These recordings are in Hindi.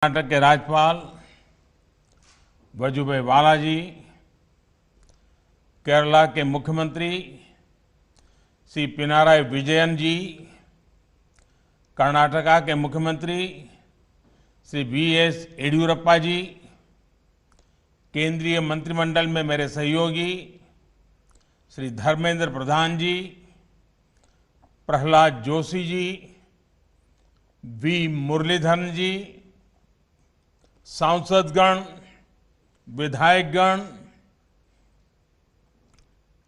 कर्नाटक के राज्यपाल वजुभाई वाला जी, केरला के मुख्यमंत्री श्री पिनाराई विजयन जी, कर्नाटका के मुख्यमंत्री श्री वीएस येदियुरप्पा जी, केंद्रीय मंत्रिमंडल में मेरे सहयोगी श्री धर्मेंद्र प्रधान जी, प्रहलाद जोशी जी, वी मुरलीधरन जी, सांसदगण, विधायकगण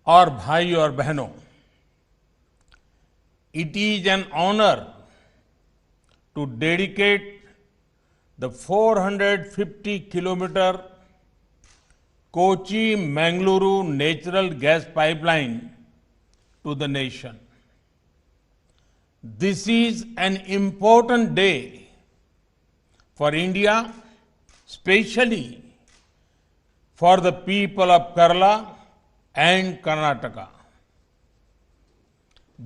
और भाई और बहनों, it is an honor to dedicate the 450-kilometer Kochi-Mangaluru natural gas pipeline to the nation. This is an important day for India, especially for the people of Kerala and Karnataka.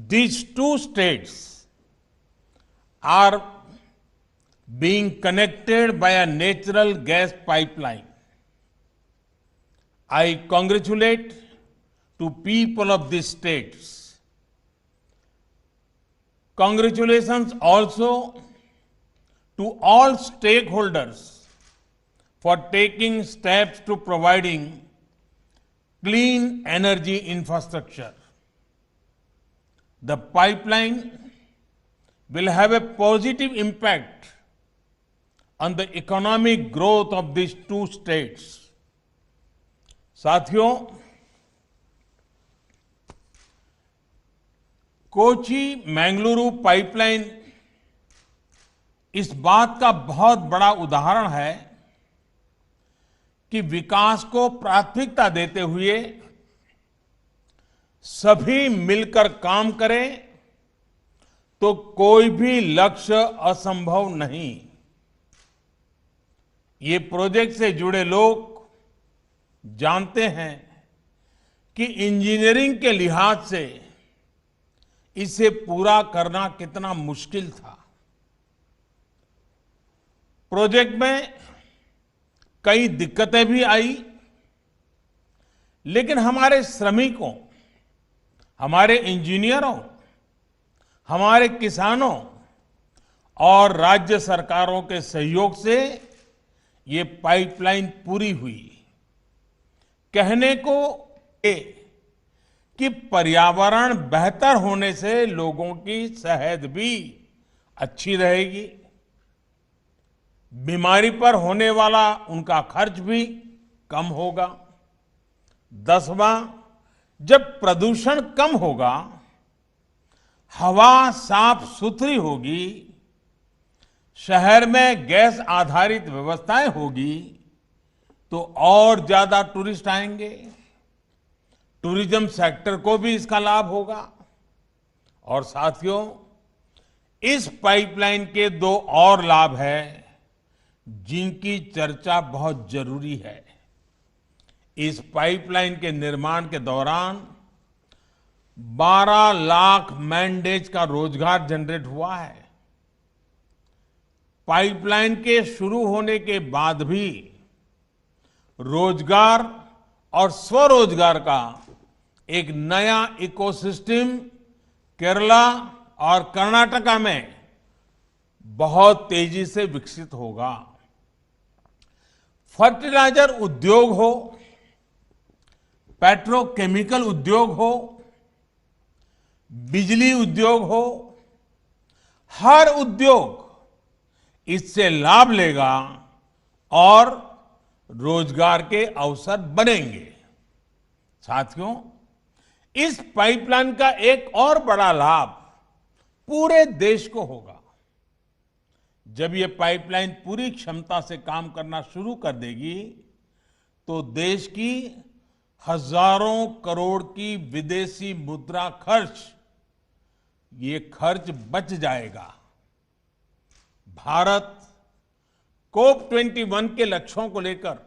These two states are being connected by a natural gas pipeline. I congratulate to people of these states. Congratulations also to all stakeholders for taking steps to providing clean energy infrastructure. The pipeline will have a positive impact on the economic growth of these two states. साथियों, कोची मैंगलुरु पाइपलाइन इस बात का बहुत बड़ा उदाहरण है कि विकास को प्राथमिकता देते हुए सभी मिलकर काम करें तो कोई भी लक्ष्य असंभव नहीं। ये प्रोजेक्ट से जुड़े लोग जानते हैं कि इंजीनियरिंग के लिहाज से इसे पूरा करना कितना मुश्किल था। प्रोजेक्ट में कई दिक्कतें भी आई, लेकिन हमारे श्रमिकों, हमारे इंजीनियरों, हमारे किसानों और राज्य सरकारों के सहयोग से ये पाइपलाइन पूरी हुई। कहने को कि पर्यावरण बेहतर होने से लोगों की सेहत भी अच्छी रहेगी, बीमारी पर होने वाला उनका खर्च भी कम होगा। 10वां, जब प्रदूषण कम होगा, हवा साफ सुथरी होगी, शहर में गैस आधारित व्यवस्थाएं होगी तो और ज्यादा टूरिस्ट आएंगे, टूरिज्म सेक्टर को भी इसका लाभ होगा। और साथियों, इस पाइपलाइन के दो और लाभ हैं जिनकी चर्चा बहुत जरूरी है। इस पाइपलाइन के निर्माण के दौरान 12 लाख मैन डेज का रोजगार जनरेट हुआ है। पाइपलाइन के शुरू होने के बाद भी रोजगार और स्वरोजगार का एक नया इकोसिस्टम केरला और कर्नाटका में बहुत तेजी से विकसित होगा। फर्टिलाइजर उद्योग हो, पेट्रोकेमिकल उद्योग हो, बिजली उद्योग हो, हर उद्योग इससे लाभ लेगा और रोजगार के अवसर बनेंगे। साथियों, इस पाइपलाइन का एक और बड़ा लाभ पूरे देश को होगा। जब ये पाइपलाइन पूरी क्षमता से काम करना शुरू कर देगी तो देश की हजारों करोड़ की विदेशी मुद्रा खर्च, ये खर्च बच जाएगा। भारत COP21 के लक्ष्यों को लेकर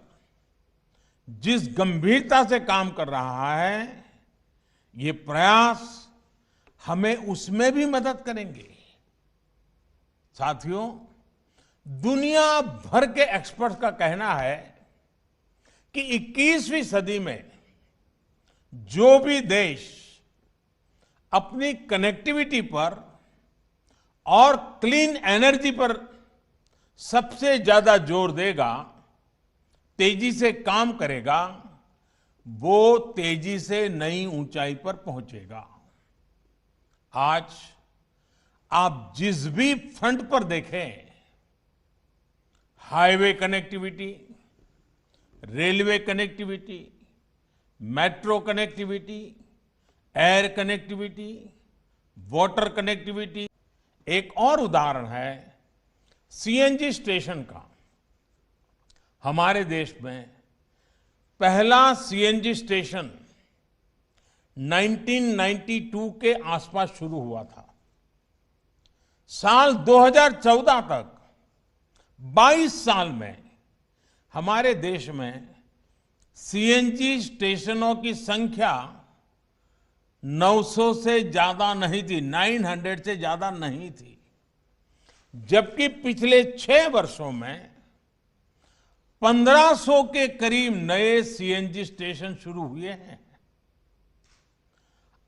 जिस गंभीरता से काम कर रहा है, ये प्रयास हमें उसमें भी मदद करेंगे। साथियों, दुनिया भर के एक्सपर्ट्स का कहना है कि 21वीं सदी में जो भी देश अपनी कनेक्टिविटी पर और क्लीन एनर्जी पर सबसे ज्यादा जोर देगा, तेजी से काम करेगा, वो तेजी से नई ऊंचाई पर पहुंचेगा। आज आप जिस भी फ्रंट पर देखें, highway connectivity, railway connectivity, metro connectivity, air connectivity, water connectivity. एक और उदाहरण है सीएनजी स्टेशन का। हमारे देश में पहला सीएनजी स्टेशन 1992 के आसपास शुरू हुआ था। साल 2014 तक 22 साल में हमारे देश में सीएनजी स्टेशनों की संख्या 900 से ज्यादा नहीं थी, 900 से ज्यादा नहीं थी, जबकि पिछले 6 वर्षों में 1500 के करीब नए सीएनजी स्टेशन शुरू हुए हैं।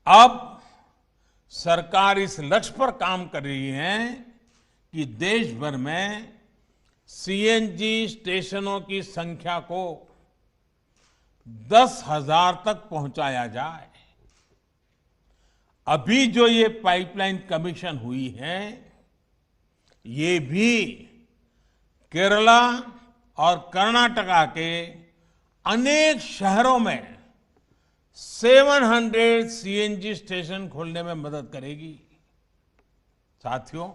अब सरकार इस लक्ष्य पर काम कर रही है कि देश भर में सीएनजी स्टेशनों की संख्या को 10,000 तक पहुंचाया जाए। अभी जो ये पाइपलाइन कमीशन हुई है, ये भी केरला और कर्नाटका के अनेक शहरों में 700 सीएनजी स्टेशन खोलने में मदद करेगी। साथियों,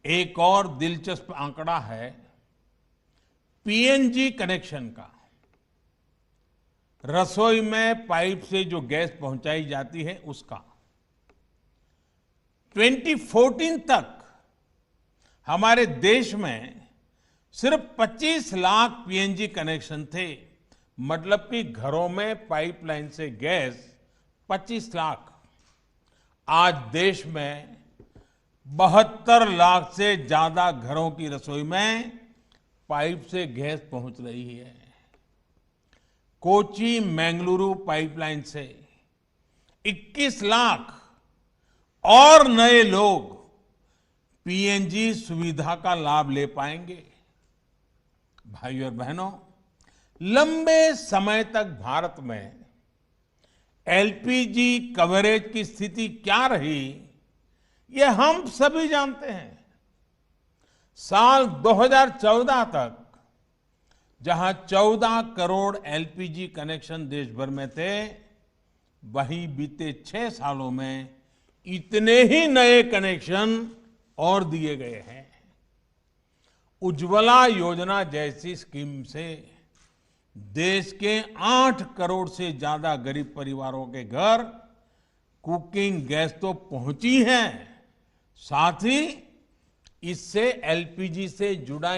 एक और दिलचस्प आंकड़ा है पीएनजी कनेक्शन का। रसोई में पाइप से जो गैस पहुंचाई जाती है उसका 2014 तक हमारे देश में सिर्फ 25 लाख पीएनजी कनेक्शन थे। मतलब कि घरों में पाइपलाइन से गैस 25 लाख। आज देश में 72 लाख से ज्यादा घरों की रसोई में पाइप से गैस पहुंच रही है। कोची मंगलुरु पाइपलाइन से 21 लाख और नए लोग पीएनजी सुविधा का लाभ ले पाएंगे। भाइयों और बहनों, लंबे समय तक भारत में एलपीजी कवरेज की स्थिति क्या रही, ये हम सभी जानते हैं। साल 2014 तक जहां 14 करोड़ एलपीजी कनेक्शन देश भर में थे, वहीं बीते 6 सालों में इतने ही नए कनेक्शन और दिए गए हैं। उज्ज्वला योजना जैसी स्कीम से देश के 8 करोड़ से ज्यादा गरीब परिवारों के घर कुकिंग गैस तो पहुंची है, साथ ही इससे एलपीजी से जुड़ा